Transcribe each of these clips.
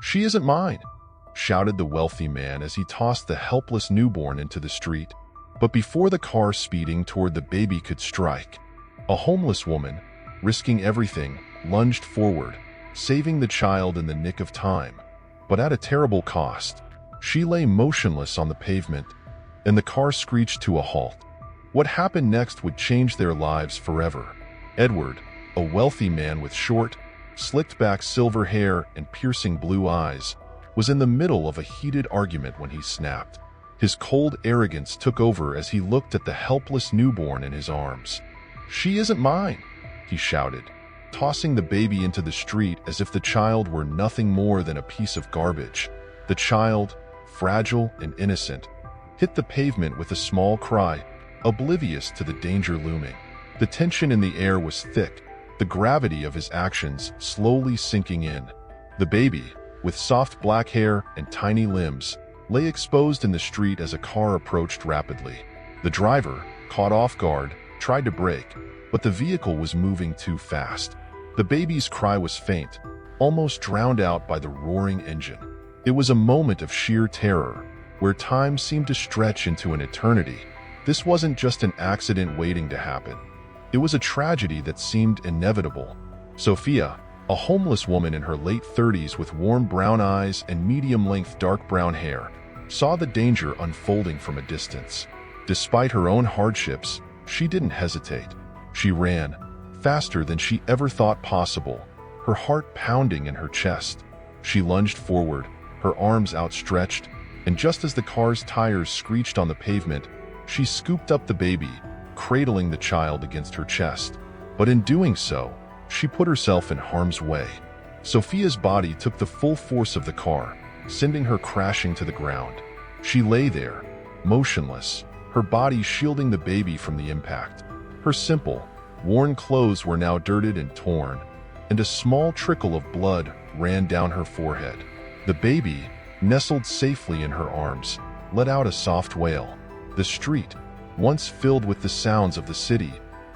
"She isn't mine," shouted the wealthy man as he tossed the helpless newborn into the street. But before the car speeding toward the baby could strike, a homeless woman, risking everything, lunged forward, saving the child in the nick of time. But at a terrible cost. She lay motionless on the pavement, and the car screeched to a halt. What happened next would change their lives forever. Edward, a wealthy man with short, slicked-back silver hair and piercing blue eyes, was in the middle of a heated argument when he snapped. His cold arrogance took over as he looked at the helpless newborn in his arms. "She isn't mine," he shouted, tossing the baby into the street as if the child were nothing more than a piece of garbage. The child, fragile and innocent, hit the pavement with a small cry, oblivious to the danger looming. The tension in the air was thick, the gravity of his actions slowly sinking in. The baby, with soft black hair and tiny limbs, lay exposed in the street as a car approached rapidly. The driver, caught off guard, tried to brake, but the vehicle was moving too fast. The baby's cry was faint, almost drowned out by the roaring engine. It was a moment of sheer terror, where time seemed to stretch into an eternity. This wasn't just an accident waiting to happen. It was a tragedy that seemed inevitable. Sophia, a homeless woman in her late 30s with warm brown eyes and medium-length dark brown hair, saw the danger unfolding from a distance. Despite her own hardships, she didn't hesitate. She ran, faster than she ever thought possible, her heart pounding in her chest. She lunged forward, her arms outstretched, and just as the car's tires screeched on the pavement, she scooped up the baby, cradling the child against her chest. But in doing so, she put herself in harm's way. Sophia's body took the full force of the car, sending her crashing to the ground. She lay there, motionless, her body shielding the baby from the impact. Her simple, worn clothes were now dirted and torn, and a small trickle of blood ran down her forehead. The baby, nestled safely in her arms, let out a soft wail. The street, once filled with the sounds of the city,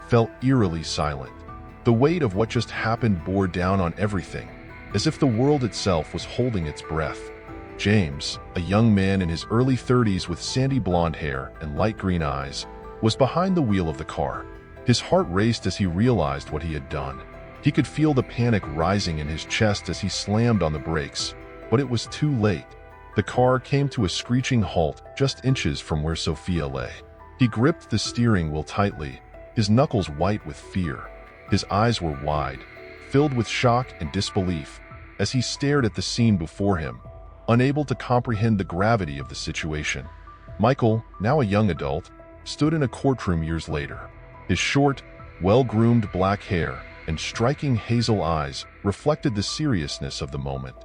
felt eerily silent. The weight of what just happened bore down on everything, as if the world itself was holding its breath. James, a young man in his early 30s with sandy blonde hair and light green eyes, was behind the wheel of the car. His heart raced as he realized what he had done. He could feel the panic rising in his chest as he slammed on the brakes, but it was too late. The car came to a screeching halt just inches from where Sophia lay. He gripped the steering wheel tightly, his knuckles white with fear. His eyes were wide, filled with shock and disbelief, as he stared at the scene before him, unable to comprehend the gravity of the situation. Michael, now a young adult, stood in a courtroom years later. His short, well-groomed black hair and striking hazel eyes reflected the seriousness of the moment.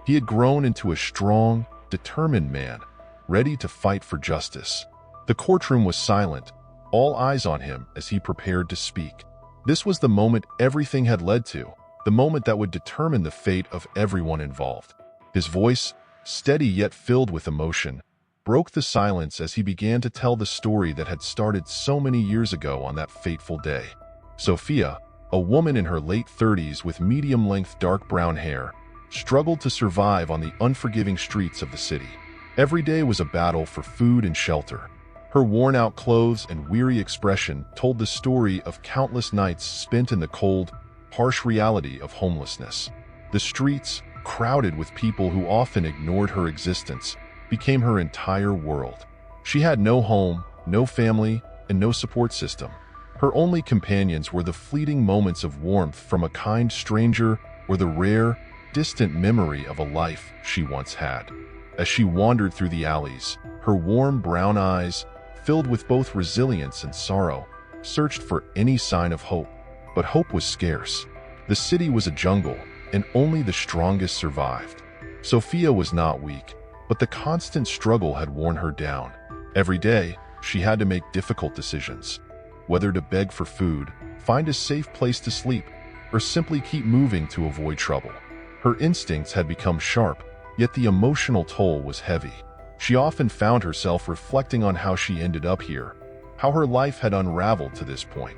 He had grown into a strong, determined man, ready to fight for justice. The courtroom was silent, all eyes on him as he prepared to speak. This was the moment everything had led to, the moment that would determine the fate of everyone involved. His voice, steady yet filled with emotion, broke the silence as he began to tell the story that had started so many years ago on that fateful day. Sophia, a woman in her late 30s with medium-length dark brown hair, struggled to survive on the unforgiving streets of the city. Every day was a battle for food and shelter. Her worn-out clothes and weary expression told the story of countless nights spent in the cold, harsh reality of homelessness. The streets, crowded with people who often ignored her existence, became her entire world. She had no home, no family, and no support system. Her only companions were the fleeting moments of warmth from a kind stranger or the rare, distant memory of a life she once had. As she wandered through the alleys, her warm brown eyes, filled with both resilience and sorrow, searched for any sign of hope. But hope was scarce. The city was a jungle, and only the strongest survived. Sophia was not weak, but the constant struggle had worn her down. Every day, she had to make difficult decisions. Whether to beg for food, find a safe place to sleep, or simply keep moving to avoid trouble. Her instincts had become sharp, yet the emotional toll was heavy. She often found herself reflecting on how she ended up here, how her life had unraveled to this point.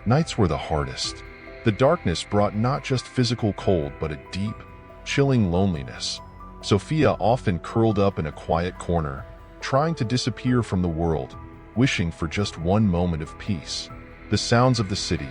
Nights were the hardest. The darkness brought not just physical cold but a deep, chilling loneliness. Sophia often curled up in a quiet corner, trying to disappear from the world, wishing for just one moment of peace. The sounds of the city,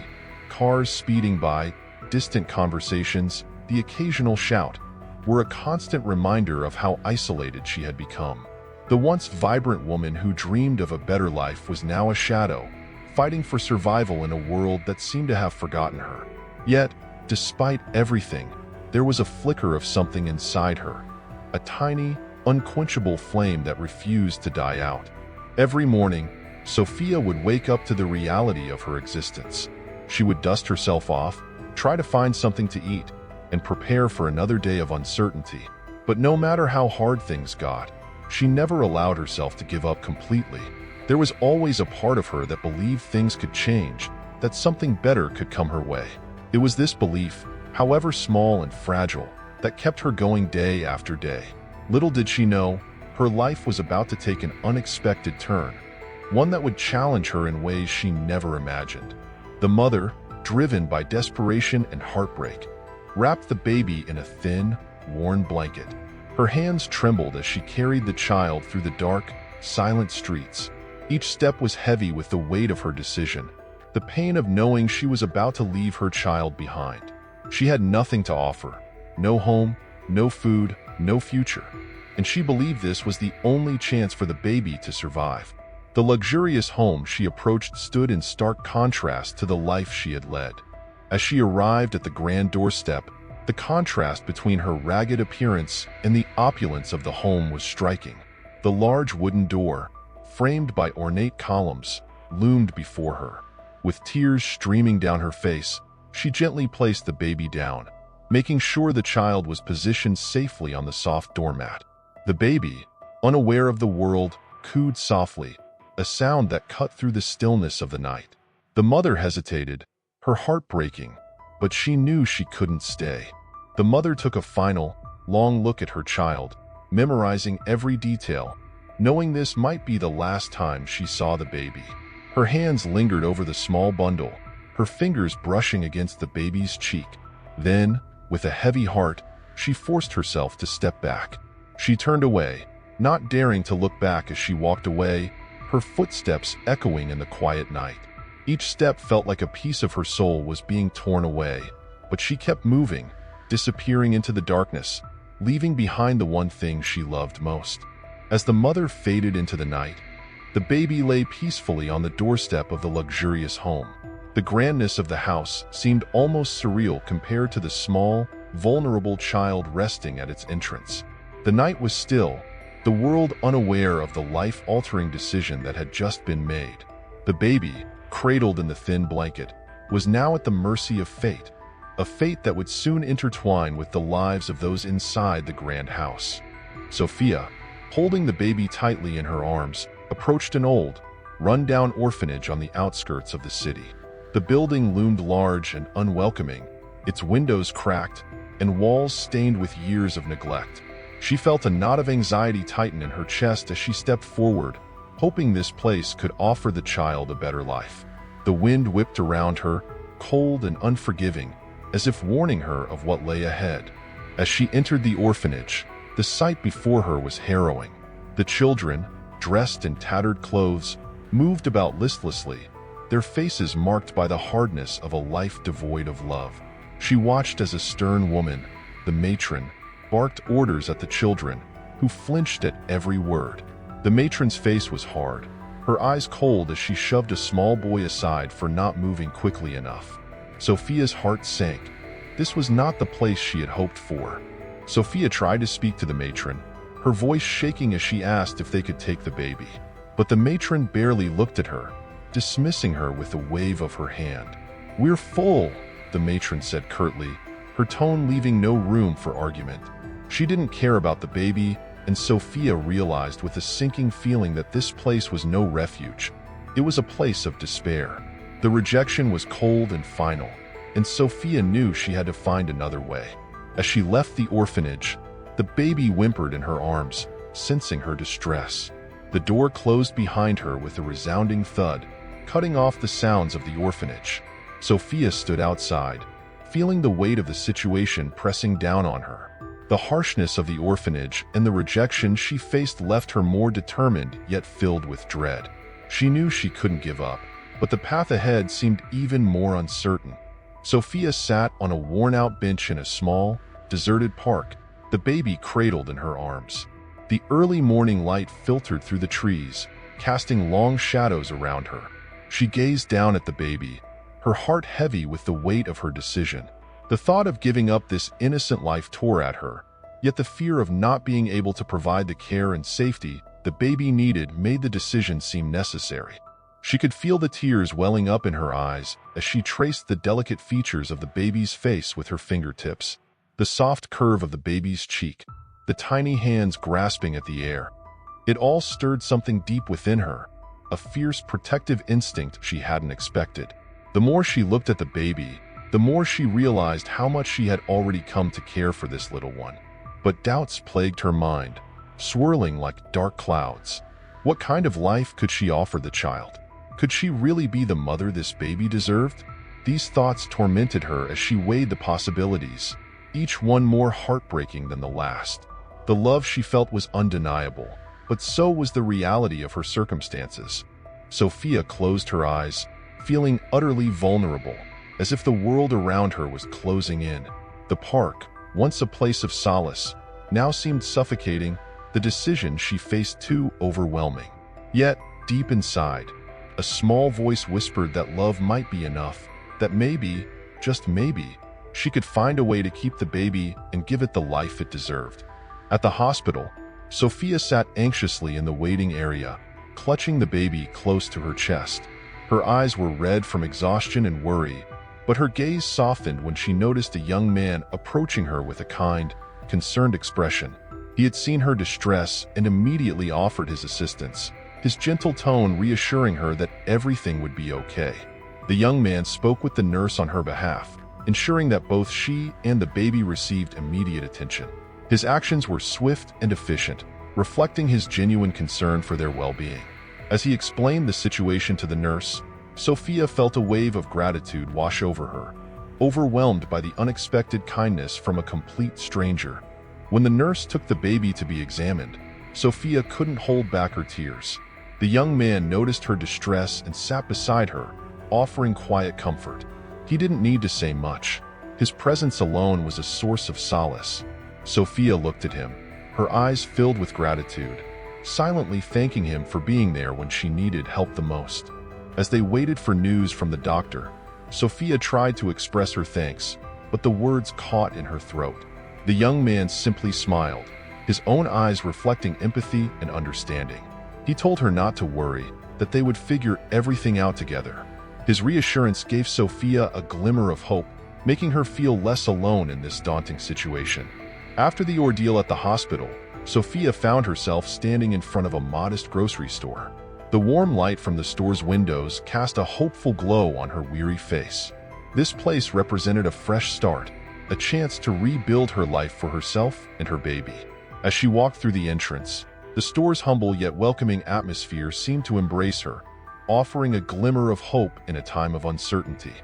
cars speeding by, distant conversations, the occasional shout, were a constant reminder of how isolated she had become. The once vibrant woman who dreamed of a better life was now a shadow, fighting for survival in a world that seemed to have forgotten her. Yet, despite everything, there was a flicker of something inside her, a tiny, unquenchable flame that refused to die out. Every morning, Sophia would wake up to the reality of her existence. She would dust herself off, try to find something to eat, and prepare for another day of uncertainty. But no matter how hard things got, she never allowed herself to give up completely. There was always a part of her that believed things could change, that something better could come her way. It was this belief, however small and fragile, that kept her going day after day. Little did she know, her life was about to take an unexpected turn, one that would challenge her in ways she never imagined. The mother, driven by desperation and heartbreak, wrapped the baby in a thin, worn blanket. Her hands trembled as she carried the child through the dark, silent streets. Each step was heavy with the weight of her decision, the pain of knowing she was about to leave her child behind. She had nothing to offer, no home, no food, no future, and she believed this was the only chance for the baby to survive. The luxurious home she approached stood in stark contrast to the life she had led. As she arrived at the grand doorstep, the contrast between her ragged appearance and the opulence of the home was striking. The large wooden door, framed by ornate columns, loomed before her. With tears streaming down her face, she gently placed the baby down, making sure the child was positioned safely on the soft doormat. The baby, unaware of the world, cooed softly, a sound that cut through the stillness of the night. The mother hesitated, her heart breaking, but she knew she couldn't stay. The mother took a final, long look at her child, memorizing every detail, knowing this might be the last time she saw the baby. Her hands lingered over the small bundle, her fingers brushing against the baby's cheek. Then, with a heavy heart, she forced herself to step back. She turned away, not daring to look back as she walked away, her footsteps echoing in the quiet night. Each step felt like a piece of her soul was being torn away, but she kept moving, disappearing into the darkness, leaving behind the one thing she loved most. As the mother faded into the night, the baby lay peacefully on the doorstep of the luxurious home. The grandness of the house seemed almost surreal compared to the small, vulnerable child resting at its entrance. The night was still, the world unaware of the life-altering decision that had just been made. The baby, cradled in the thin blanket, was now at the mercy of fate, a fate that would soon intertwine with the lives of those inside the grand house. Sophia, holding the baby tightly in her arms, approached an old, run-down orphanage on the outskirts of the city. The building loomed large and unwelcoming, its windows cracked and walls stained with years of neglect. She felt a knot of anxiety tighten in her chest as she stepped forward, hoping this place could offer the child a better life. The wind whipped around her, cold and unforgiving, as if warning her of what lay ahead. As she entered the orphanage, the sight before her was harrowing. The children, dressed in tattered clothes, moved about listlessly, their faces marked by the hardness of a life devoid of love. She watched as a stern woman, the matron, barked orders at the children, who flinched at every word. The matron's face was hard, her eyes cold as she shoved a small boy aside for not moving quickly enough. Sophia's heart sank. This was not the place she had hoped for. Sophia tried to speak to the matron, her voice shaking as she asked if they could take the baby. But the matron barely looked at her, dismissing her with a wave of her hand. "We're full," the matron said curtly, her tone leaving no room for argument. She didn't care about the baby, and Sophia realized with a sinking feeling that this place was no refuge. It was a place of despair. The rejection was cold and final, and Sophia knew she had to find another way. As she left the orphanage, the baby whimpered in her arms, sensing her distress. The door closed behind her with a resounding thud, cutting off the sounds of the orphanage. Sophia stood outside, feeling the weight of the situation pressing down on her. The harshness of the orphanage and the rejection she faced left her more determined yet filled with dread. She knew she couldn't give up, but the path ahead seemed even more uncertain. Sophia sat on a worn-out bench in a small, deserted park, the baby cradled in her arms. The early morning light filtered through the trees, casting long shadows around her. She gazed down at the baby, her heart heavy with the weight of her decision. The thought of giving up this innocent life tore at her, yet the fear of not being able to provide the care and safety the baby needed made the decision seem necessary. She could feel the tears welling up in her eyes as she traced the delicate features of the baby's face with her fingertips, the soft curve of the baby's cheek, the tiny hands grasping at the air. It all stirred something deep within her, a fierce protective instinct she hadn't expected. The more she looked at the baby, the more she realized how much she had already come to care for this little one. But doubts plagued her mind, swirling like dark clouds. What kind of life could she offer the child? Could she really be the mother this baby deserved? These thoughts tormented her as she weighed the possibilities, each one more heartbreaking than the last. The love she felt was undeniable, but so was the reality of her circumstances. Sophia closed her eyes, feeling utterly vulnerable, as if the world around her was closing in. The park, once a place of solace, now seemed suffocating, the decision she faced too overwhelming. Yet, deep inside, a small voice whispered that love might be enough, that maybe, just maybe, she could find a way to keep the baby and give it the life it deserved. At the hospital, Sophia sat anxiously in the waiting area, clutching the baby close to her chest. Her eyes were red from exhaustion and worry, but her gaze softened when she noticed a young man approaching her with a kind, concerned expression. He had seen her distress and immediately offered his assistance, his gentle tone reassuring her that everything would be okay. The young man spoke with the nurse on her behalf, ensuring that both she and the baby received immediate attention. His actions were swift and efficient, reflecting his genuine concern for their well-being. As he explained the situation to the nurse, Sophia felt a wave of gratitude wash over her, overwhelmed by the unexpected kindness from a complete stranger. When the nurse took the baby to be examined, Sophia couldn't hold back her tears. The young man noticed her distress and sat beside her, offering quiet comfort. He didn't need to say much. His presence alone was a source of solace. Sophia looked at him, her eyes filled with gratitude, silently thanking him for being there when she needed help the most. As they waited for news from the doctor, Sophia tried to express her thanks, but the words caught in her throat. The young man simply smiled, his own eyes reflecting empathy and understanding. He told her not to worry, that they would figure everything out together. His reassurance gave Sophia a glimmer of hope, making her feel less alone in this daunting situation. After the ordeal at the hospital, Sophia found herself standing in front of a modest grocery store. The warm light from the store's windows cast a hopeful glow on her weary face. This place represented a fresh start, a chance to rebuild her life for herself and her baby. As she walked through the entrance, the store's humble yet welcoming atmosphere seemed to embrace her, offering a glimmer of hope in a time of uncertainty.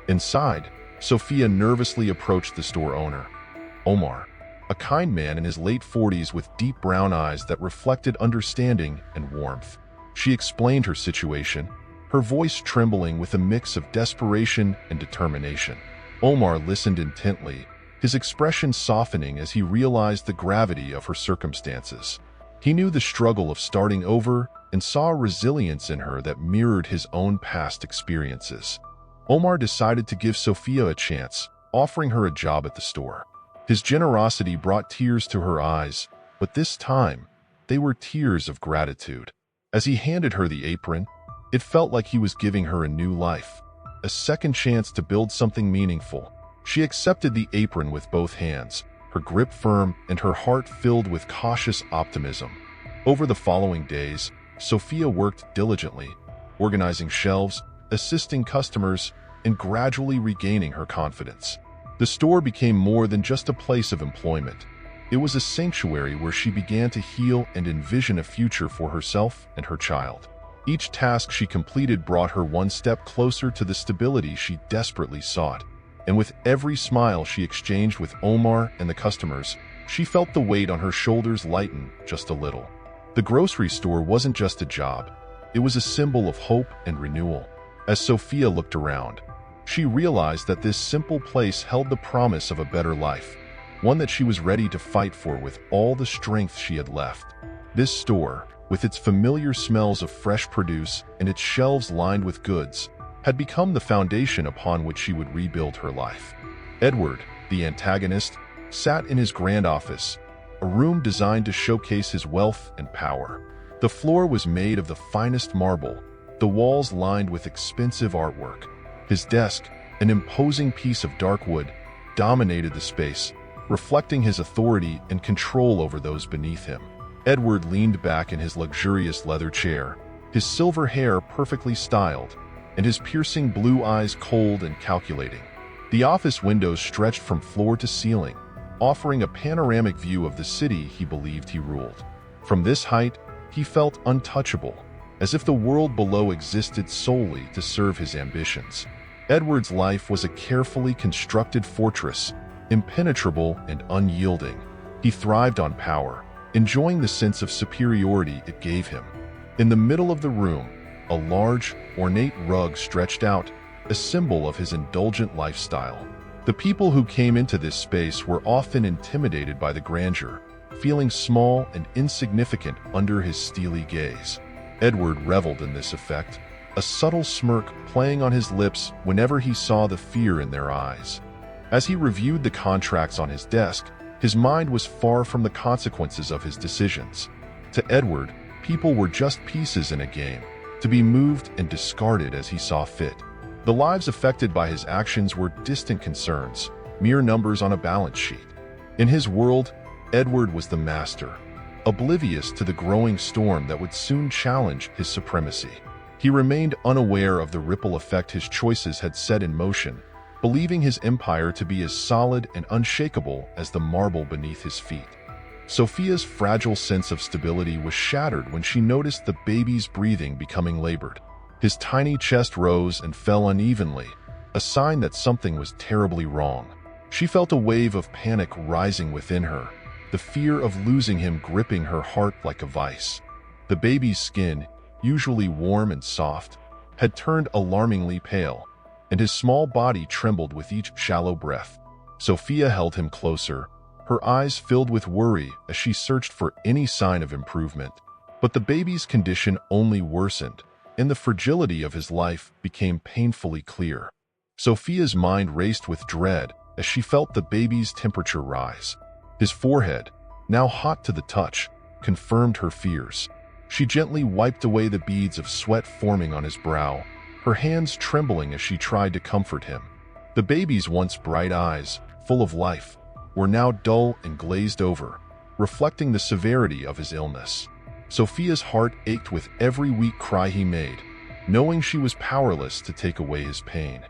Inside, Sophia nervously approached the store owner, Omar, a kind man in his late 40s with deep brown eyes that reflected understanding and warmth. She explained her situation, her voice trembling with a mix of desperation and determination. Omar listened intently, his expression softening as he realized the gravity of her circumstances. He knew the struggle of starting over and saw a resilience in her that mirrored his own past experiences. Omar decided to give Sophia a chance, offering her a job at the store. His generosity brought tears to her eyes, but this time, they were tears of gratitude. As he handed her the apron, it felt like he was giving her a new life, a second chance to build something meaningful. She accepted the apron with both hands, her grip firm and her heart filled with cautious optimism. Over the following days, Sophia worked diligently, organizing shelves, assisting customers, and gradually regaining her confidence. The store became more than just a place of employment. It was a sanctuary where she began to heal and envision a future for herself and her child. Each task she completed brought her one step closer to the stability she desperately sought. And with every smile she exchanged with Omar and the customers, She felt the weight on her shoulders lighten just a little. The grocery store wasn't just a job. It was a symbol of hope and renewal. As Sophia looked around, she realized that this simple place held the promise of a better life, one that she was ready to fight for with all the strength she had left. This store, with its familiar smells of fresh produce and its shelves lined with goods, had become the foundation upon which she would rebuild her life. Edward, the antagonist, sat in his grand office, a room designed to showcase his wealth and power. The floor was made of the finest marble, the walls lined with expensive artwork. His desk, an imposing piece of dark wood, dominated the space, reflecting his authority and control over those beneath him. Edward leaned back in his luxurious leather chair, his silver hair perfectly styled, and his piercing blue eyes cold and calculating. The office windows stretched from floor to ceiling, offering a panoramic view of the city he believed he ruled. From this height, he felt untouchable, as if the world below existed solely to serve his ambitions. Edward's life was a carefully constructed fortress, impenetrable and unyielding. He thrived on power, enjoying the sense of superiority it gave him. In the middle of the room, a large, ornate rug stretched out, a symbol of his indulgent lifestyle. The people who came into this space were often intimidated by the grandeur, feeling small and insignificant under his steely gaze. Edward reveled in this effect, a subtle smirk playing on his lips whenever he saw the fear in their eyes. As he reviewed the contracts on his desk, his mind was far from the consequences of his decisions. To Edward, people were just pieces in a game, to be moved and discarded as he saw fit. The lives affected by his actions were distant concerns, mere numbers on a balance sheet. In his world, Edward was the master, oblivious to the growing storm that would soon challenge his supremacy. He remained unaware of the ripple effect his choices had set in motion, believing his empire to be as solid and unshakable as the marble beneath his feet. Sophia's fragile sense of stability was shattered when she noticed the baby's breathing becoming labored. His tiny chest rose and fell unevenly, a sign that something was terribly wrong. She felt a wave of panic rising within her, the fear of losing him gripping her heart like a vice. The baby's skin, usually warm and soft, had turned alarmingly pale, and his small body trembled with each shallow breath. Sophia held him closer, her eyes filled with worry as she searched for any sign of improvement. But the baby's condition only worsened, and the fragility of his life became painfully clear. Sophia's mind raced with dread as she felt the baby's temperature rise. His forehead, now hot to the touch, confirmed her fears. She gently wiped away the beads of sweat forming on his brow, her hands trembling as she tried to comfort him. The baby's once bright eyes, full of life, were now dull and glazed over, reflecting the severity of his illness. Sophia's heart ached with every weak cry he made, knowing she was powerless to take away his pain.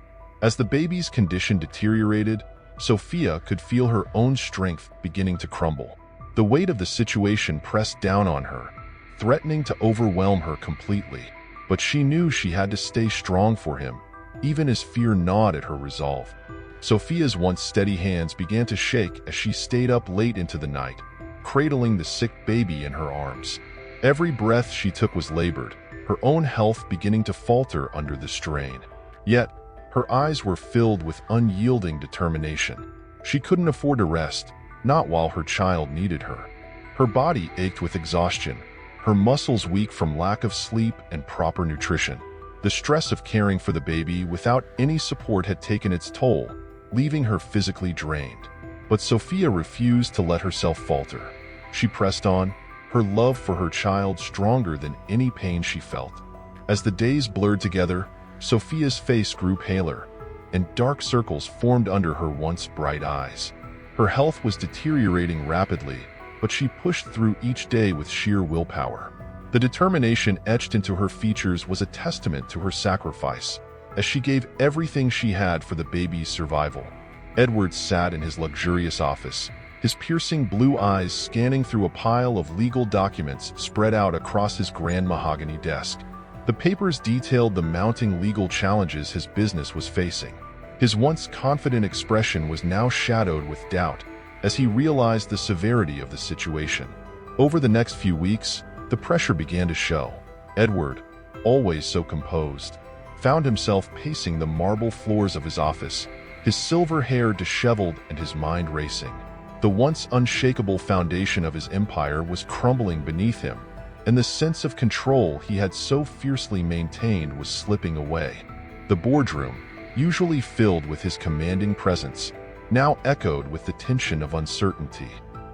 As the baby's condition deteriorated, Sophia could feel her own strength beginning to crumble. The weight of the situation pressed down on her, threatening to overwhelm her completely. But she knew she had to stay strong for him, even as fear gnawed at her resolve. Sophia's once steady hands began to shake as she stayed up late into the night, cradling the sick baby in her arms. Every breath she took was labored, her own health beginning to falter under the strain. Yet, her eyes were filled with unyielding determination. She couldn't afford to rest, not while her child needed her. Her body ached with exhaustion, her muscles weak from lack of sleep and proper nutrition. The stress of caring for the baby without any support had taken its toll, leaving her physically drained. But Sophia refused to let herself falter. She pressed on, her love for her child stronger than any pain she felt. As the days blurred together, Sophia's face grew paler, and dark circles formed under her once bright eyes. Her health was deteriorating rapidly, but she pushed through each day with sheer willpower. The determination etched into her features was a testament to her sacrifice, as she gave everything she had for the baby's survival. Edward sat in his luxurious office, his piercing blue eyes scanning through a pile of legal documents spread out across his grand mahogany desk. The papers detailed the mounting legal challenges his business was facing. His once confident expression was now shadowed with doubt, as he realized the severity of the situation. Over the next few weeks, the pressure began to show. Edward, always so composed, found himself pacing the marble floors of his office, his silver hair disheveled and his mind racing. The once unshakable foundation of his empire was crumbling beneath him, and the sense of control he had so fiercely maintained was slipping away. The boardroom, usually filled with his commanding presence, now echoed with the tension of uncertainty.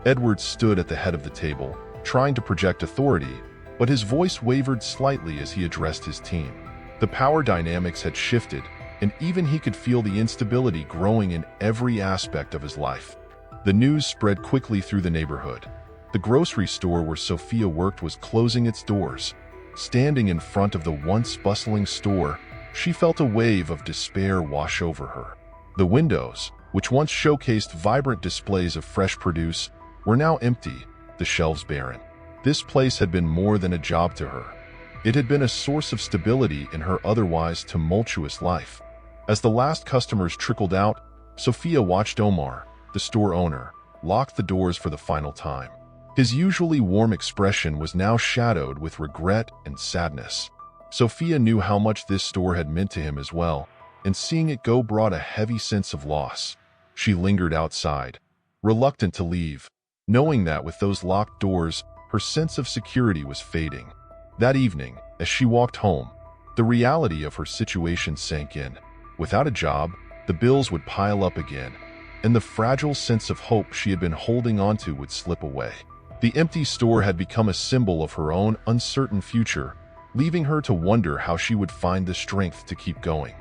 Edward stood at the head of the table, trying to project authority, but his voice wavered slightly as he addressed his team. The power dynamics had shifted, and even he could feel the instability growing in every aspect of his life. The news spread quickly through the neighborhood. The grocery store where Sophia worked was closing its doors. Standing in front of the once bustling store, she felt a wave of despair wash over her. The windows, which once showcased vibrant displays of fresh produce, were now empty, the shelves barren. This place had been more than a job to her. It had been a source of stability in her otherwise tumultuous life. As the last customers trickled out, Sophia watched Omar, the store owner, lock the doors for the final time. His usually warm expression was now shadowed with regret and sadness. Sophia knew how much this store had meant to him as well, and seeing it go brought a heavy sense of loss. She lingered outside, reluctant to leave, knowing that with those locked doors, her sense of security was fading. That evening, as she walked home, the reality of her situation sank in. Without a job, the bills would pile up again, and the fragile sense of hope she had been holding onto would slip away. The empty store had become a symbol of her own uncertain future, leaving her to wonder how she would find the strength to keep going.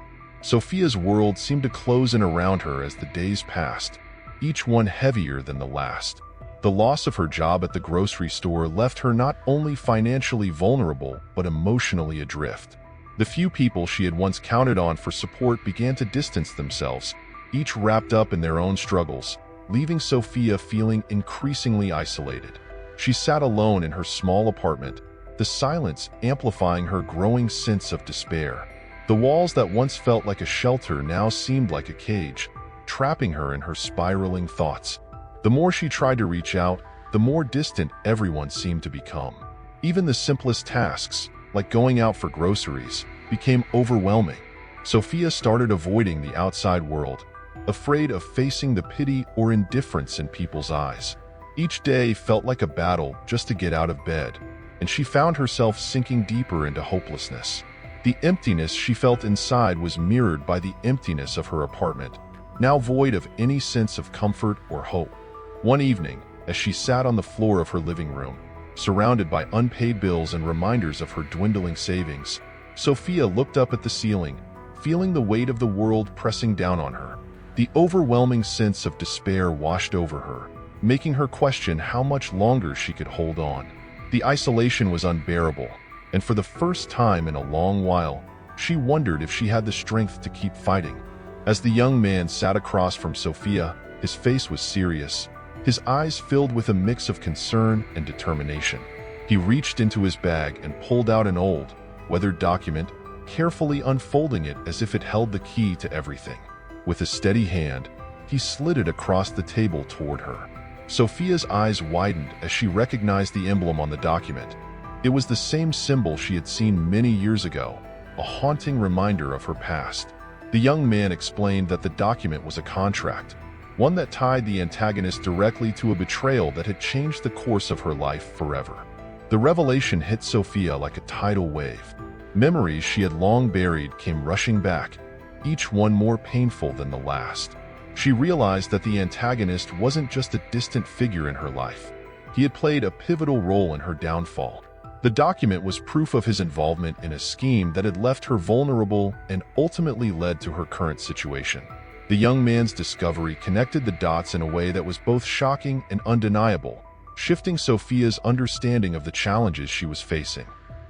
Sophia's world seemed to close in around her as the days passed, each one heavier than the last. The loss of her job at the grocery store left her not only financially vulnerable, but emotionally adrift. The few people she had once counted on for support began to distance themselves, each wrapped up in their own struggles, leaving Sophia feeling increasingly isolated. She sat alone in her small apartment, the silence amplifying her growing sense of despair. The walls that once felt like a shelter now seemed like a cage, trapping her in her spiraling thoughts. The more she tried to reach out, the more distant everyone seemed to become. Even the simplest tasks, like going out for groceries, became overwhelming. Sophia started avoiding the outside world, afraid of facing the pity or indifference in people's eyes. Each day felt like a battle just to get out of bed, and she found herself sinking deeper into hopelessness. The emptiness she felt inside was mirrored by the emptiness of her apartment, now void of any sense of comfort or hope. One evening, as she sat on the floor of her living room, surrounded by unpaid bills and reminders of her dwindling savings, Sophia looked up at the ceiling, feeling the weight of the world pressing down on her. The overwhelming sense of despair washed over her, making her question how much longer she could hold on. The isolation was unbearable, and for the first time in a long while, she wondered if she had the strength to keep fighting. As the young man sat across from Sophia, his face was serious, his eyes filled with a mix of concern and determination. He reached into his bag and pulled out an old, weathered document, carefully unfolding it as if it held the key to everything. With a steady hand, he slid it across the table toward her. Sophia's eyes widened as she recognized the emblem on the document. It was the same symbol she had seen many years ago, a haunting reminder of her past. The young man explained that the document was a contract, one that tied the antagonist directly to a betrayal that had changed the course of her life forever. The revelation hit Sophia like a tidal wave. Memories she had long buried came rushing back, each one more painful than the last. She realized that the antagonist wasn't just a distant figure in her life. He had played a pivotal role in her downfall. The document was proof of his involvement in a scheme that had left her vulnerable and ultimately led to her current situation. The young man's discovery connected the dots in a way that was both shocking and undeniable, shifting Sophia's understanding of the challenges she was facing.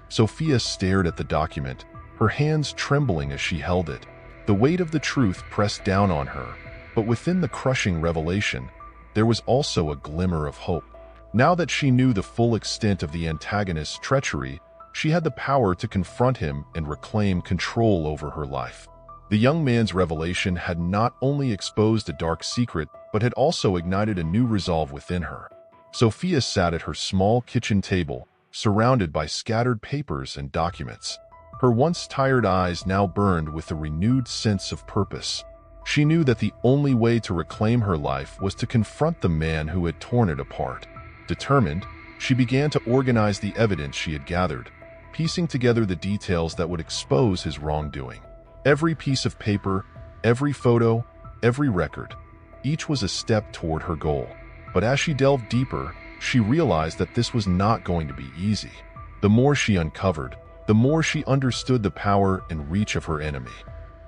Sophia stared at the document, her hands trembling as she held it. The weight of the truth pressed down on her, but within the crushing revelation, there was also a glimmer of hope. Now that she knew the full extent of the antagonist's treachery, she had the power to confront him and reclaim control over her life. The young man's revelation had not only exposed a dark secret, but had also ignited a new resolve within her. Sophia sat at her small kitchen table, surrounded by scattered papers and documents. Her once tired eyes now burned with a renewed sense of purpose. She knew that the only way to reclaim her life was to confront the man who had torn it apart. Determined, she began to organize the evidence she had gathered, piecing together the details that would expose his wrongdoing. Every piece of paper, every photo, every record, each was a step toward her goal. But as she delved deeper, she realized that this was not going to be easy. The more she uncovered, the more she understood the power and reach of her enemy.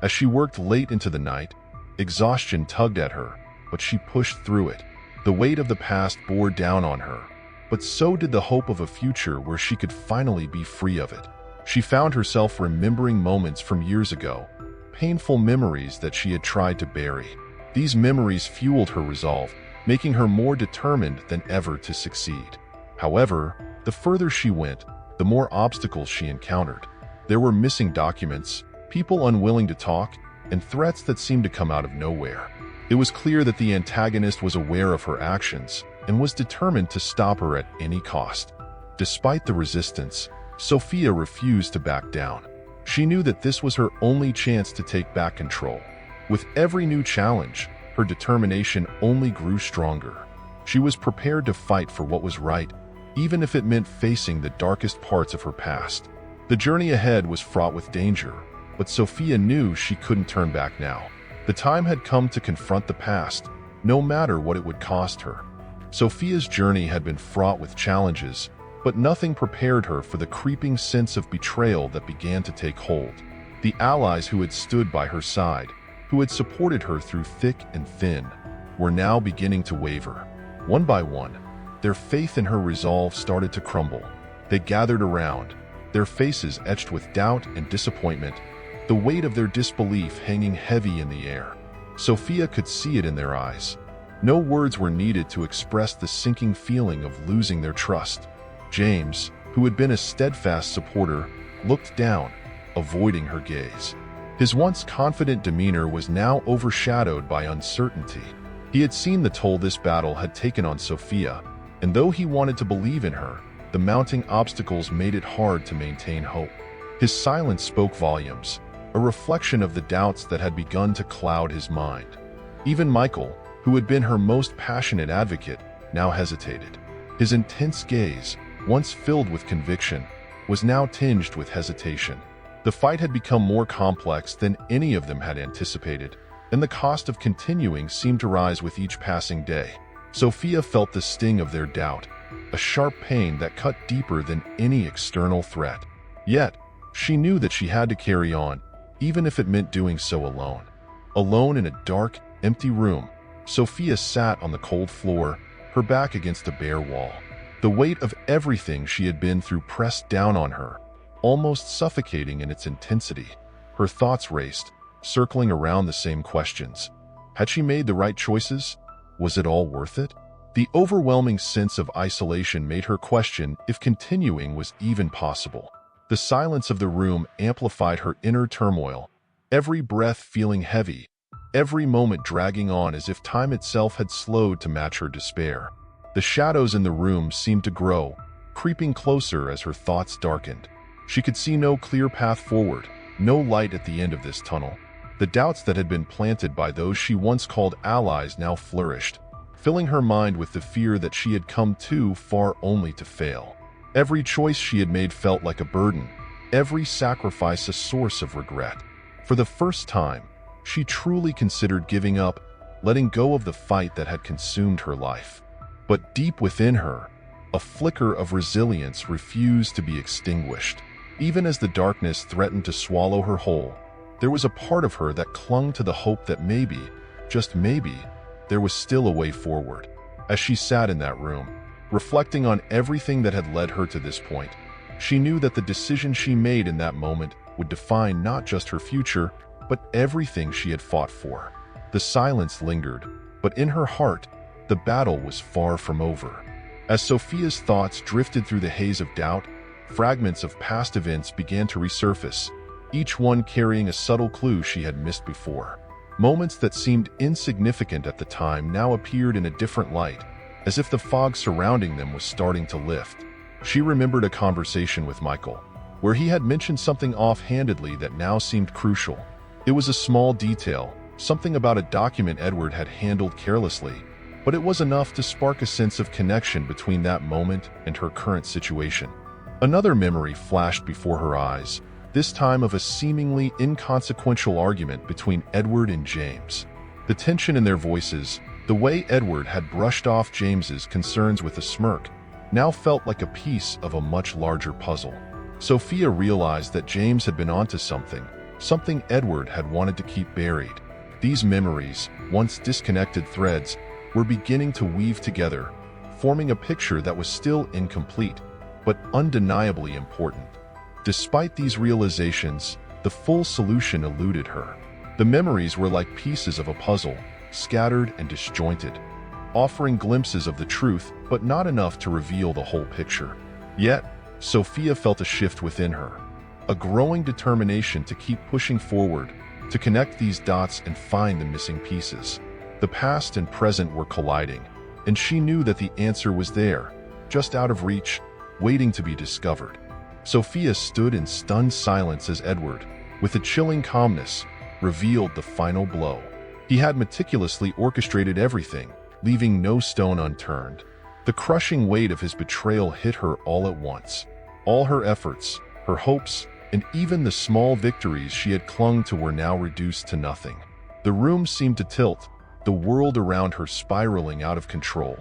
As she worked late into the night, exhaustion tugged at her, but she pushed through it. The weight of the past bore down on her, but so did the hope of a future where she could finally be free of it. She found herself remembering moments from years ago, painful memories that she had tried to bury. These memories fueled her resolve, making her more determined than ever to succeed. However, the further she went, the more obstacles she encountered. There were missing documents, people unwilling to talk, and threats that seemed to come out of nowhere. It was clear that the antagonist was aware of her actions and was determined to stop her at any cost. Despite the resistance, Sophia refused to back down. She knew that this was her only chance to take back control. With every new challenge, her determination only grew stronger. She was prepared to fight for what was right, even if it meant facing the darkest parts of her past. The journey ahead was fraught with danger, but Sophia knew she couldn't turn back now. The time had come to confront the past, no matter what it would cost her. Sophia's journey had been fraught with challenges, but nothing prepared her for the creeping sense of betrayal that began to take hold. The allies who had stood by her side, who had supported her through thick and thin, were now beginning to waver. One by one, their faith in her resolve started to crumble. They gathered around, their faces etched with doubt and disappointment, the weight of their disbelief hanging heavy in the air. Sophia could see it in their eyes. No words were needed to express the sinking feeling of losing their trust. James, who had been a steadfast supporter, looked down, avoiding her gaze. His once confident demeanor was now overshadowed by uncertainty. He had seen the toll this battle had taken on Sophia, and though he wanted to believe in her, the mounting obstacles made it hard to maintain hope. His silence spoke volumes, a reflection of the doubts that had begun to cloud his mind. Even Michael, who had been her most passionate advocate, now hesitated. His intense gaze, once filled with conviction, was now tinged with hesitation. The fight had become more complex than any of them had anticipated, and the cost of continuing seemed to rise with each passing day. Sophia felt the sting of their doubt, a sharp pain that cut deeper than any external threat. Yet, she knew that she had to carry on, even if it meant doing so alone. Alone in a dark, empty room, Sophia sat on the cold floor, her back against a bare wall. The weight of everything she had been through pressed down on her, almost suffocating in its intensity. Her thoughts raced, circling around the same questions. Had she made the right choices? Was it all worth it? The overwhelming sense of isolation made her question if continuing was even possible. The silence of the room amplified her inner turmoil, every breath feeling heavy, every moment dragging on as if time itself had slowed to match her despair. The shadows in the room seemed to grow, creeping closer as her thoughts darkened. She could see no clear path forward, no light at the end of this tunnel. The doubts that had been planted by those she once called allies now flourished, filling her mind with the fear that she had come too far only to fail. Every choice she had made felt like a burden, every sacrifice a source of regret. For the first time, she truly considered giving up, letting go of the fight that had consumed her life. But deep within her, a flicker of resilience refused to be extinguished. Even as the darkness threatened to swallow her whole, there was a part of her that clung to the hope that maybe, just maybe, there was still a way forward. As she sat in that room, reflecting on everything that had led her to this point, she knew that the decision she made in that moment would define not just her future, but everything she had fought for. The silence lingered, but in her heart, the battle was far from over. As Sophia's thoughts drifted through the haze of doubt, fragments of past events began to resurface, each one carrying a subtle clue she had missed before. Moments that seemed insignificant at the time now appeared in a different light, as if the fog surrounding them was starting to lift. She remembered a conversation with Michael, where he had mentioned something offhandedly that now seemed crucial. It was a small detail, something about a document Edward had handled carelessly, but it was enough to spark a sense of connection between that moment and her current situation. Another memory flashed before her eyes, this time of a seemingly inconsequential argument between Edward and James. The tension in their voices, the way Edward had brushed off James's concerns with a smirk, now felt like a piece of a much larger puzzle. Sophia realized that James had been onto something Edward had wanted to keep buried. These memories, once disconnected threads, were beginning to weave together, forming a picture that was still incomplete, but undeniably important. Despite these realizations, the full solution eluded her. The memories were like pieces of a puzzle, scattered and disjointed, offering glimpses of the truth, but not enough to reveal the whole picture. Yet, Sophia felt a shift within her, a growing determination to keep pushing forward, to connect these dots and find the missing pieces. The past and present were colliding, and she knew that the answer was there, just out of reach, waiting to be discovered. Sophia stood in stunned silence as Edward, with a chilling calmness, revealed the final blow. He had meticulously orchestrated everything, leaving no stone unturned. The crushing weight of his betrayal hit her all at once. All her efforts, her hopes, and even the small victories she had clung to were now reduced to nothing. The room seemed to tilt, the world around her spiraling out of control.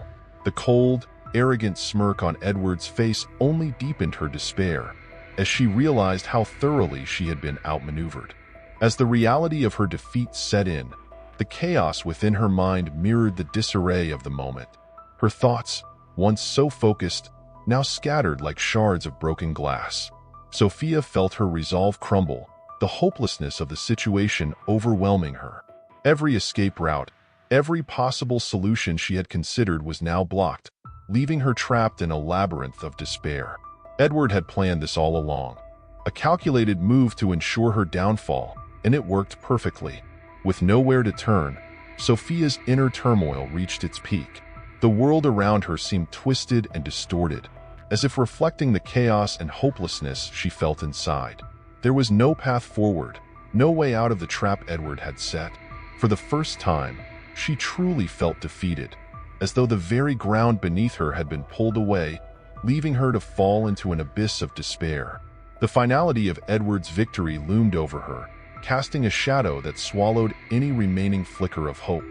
The cold, arrogant smirk on Edward's face only deepened her despair, as she realized how thoroughly she had been outmaneuvered. As the reality of her defeat set in, the chaos within her mind mirrored the disarray of the moment. Her thoughts, once so focused, now scattered like shards of broken glass. Sophia felt her resolve crumble, the hopelessness of the situation overwhelming her. Every escape route, every possible solution she had considered was now blocked, leaving her trapped in a labyrinth of despair. Edward had planned this all along, a calculated move to ensure her downfall, and it worked perfectly. With nowhere to turn, Sophia's inner turmoil reached its peak. The world around her seemed twisted and distorted, as if reflecting the chaos and hopelessness she felt inside. There was no path forward, no way out of the trap Edward had set. For the first time, she truly felt defeated, as though the very ground beneath her had been pulled away, leaving her to fall into an abyss of despair. The finality of Edward's victory loomed over her, casting a shadow that swallowed any remaining flicker of hope.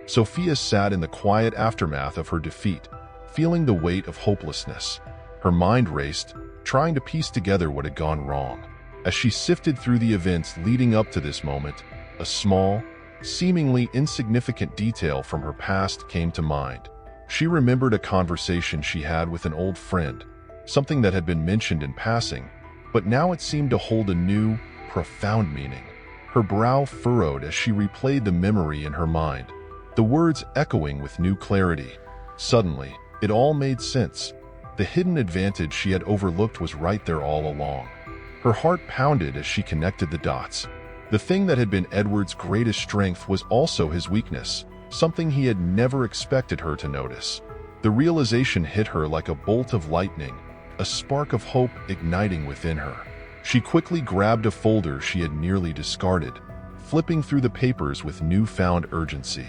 Sophia sat in the quiet aftermath of her defeat, feeling the weight of hopelessness. Her mind raced, trying to piece together what had gone wrong. As she sifted through the events leading up to this moment, a small, seemingly insignificant detail from her past came to mind. She remembered a conversation she had with an old friend, something that had been mentioned in passing, but now it seemed to hold a new, profound meaning. Her brow furrowed as she replayed the memory in her mind, the words echoing with new clarity. Suddenly, it all made sense. The hidden advantage she had overlooked was right there all along. Her heart pounded as she connected the dots. The thing that had been Edward's greatest strength was also his weakness, something he had never expected her to notice. The realization hit her like a bolt of lightning, a spark of hope igniting within her. She quickly grabbed a folder she had nearly discarded, flipping through the papers with newfound urgency.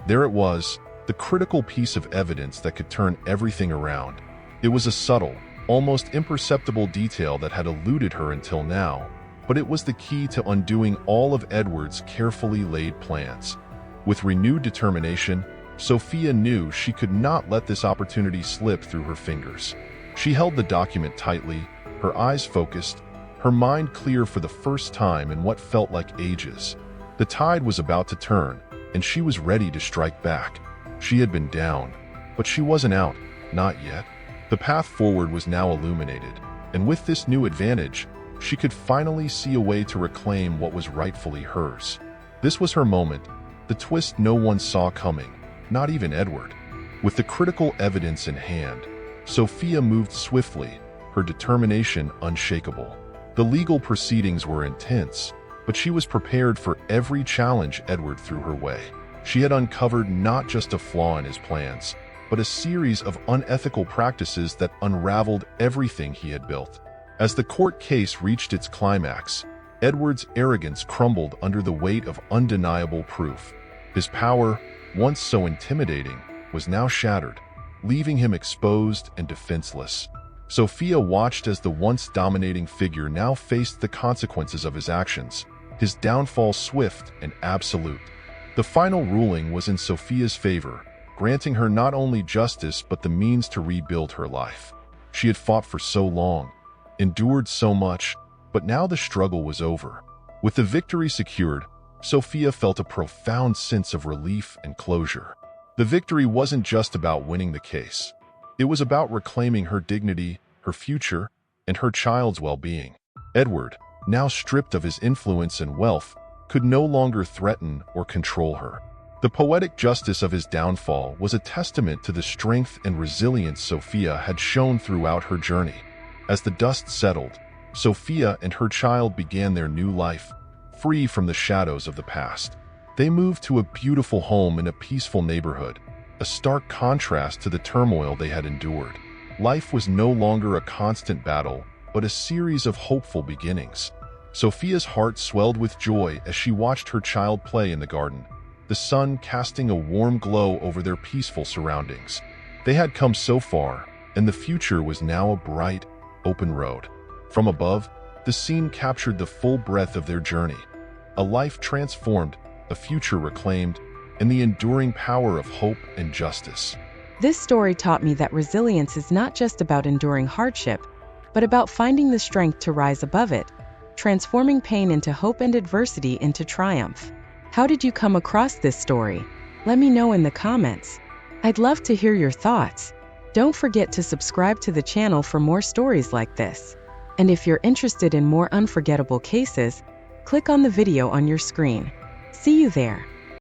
There it was, the critical piece of evidence that could turn everything around. It was a subtle, almost imperceptible detail that had eluded her until now, but it was the key to undoing all of Edward's carefully laid plans. With renewed determination, Sophia knew she could not let this opportunity slip through her fingers. She held the document tightly, her eyes focused, her mind clear for the first time in what felt like ages. The tide was about to turn, and she was ready to strike back. She had been down, but she wasn't out, not yet. The path forward was now illuminated, and with this new advantage, she could finally see a way to reclaim what was rightfully hers. This was her moment, the twist no one saw coming, not even Edward. With the critical evidence in hand, Sophia moved swiftly, her determination unshakable. The legal proceedings were intense, but she was prepared for every challenge Edward threw her way. She had uncovered not just a flaw in his plans, but a series of unethical practices that unraveled everything he had built. As the court case reached its climax, Edward's arrogance crumbled under the weight of undeniable proof. His power, once so intimidating, was now shattered, leaving him exposed and defenseless. Sophia watched as the once dominating figure now faced the consequences of his actions, his downfall swift and absolute. The final ruling was in Sophia's favor, granting her not only justice but the means to rebuild her life. She had fought for so long, endured so much, but now the struggle was over. With the victory secured, Sophia felt a profound sense of relief and closure. The victory wasn't just about winning the case. It was about reclaiming her dignity, her future, and her child's well-being. Edward, now stripped of his influence and wealth, could no longer threaten or control her. The poetic justice of his downfall was a testament to the strength and resilience Sophia had shown throughout her journey. As the dust settled, Sophia and her child began their new life, free from the shadows of the past. They moved to a beautiful home in a peaceful neighborhood, a stark contrast to the turmoil they had endured. Life was no longer a constant battle, but a series of hopeful beginnings. Sophia's heart swelled with joy as she watched her child play in the garden, the sun casting a warm glow over their peaceful surroundings. They had come so far, and the future was now a bright, open road. From above, the scene captured the full breadth of their journey. A life transformed, a future reclaimed, and the enduring power of hope and justice. This story taught me that resilience is not just about enduring hardship, but about finding the strength to rise above it, transforming pain into hope and adversity into triumph. How did you come across this story? Let me know in the comments. I'd love to hear your thoughts. Don't forget to subscribe to the channel for more stories like this. And if you're interested in more unforgettable cases, click on the video on your screen. See you there.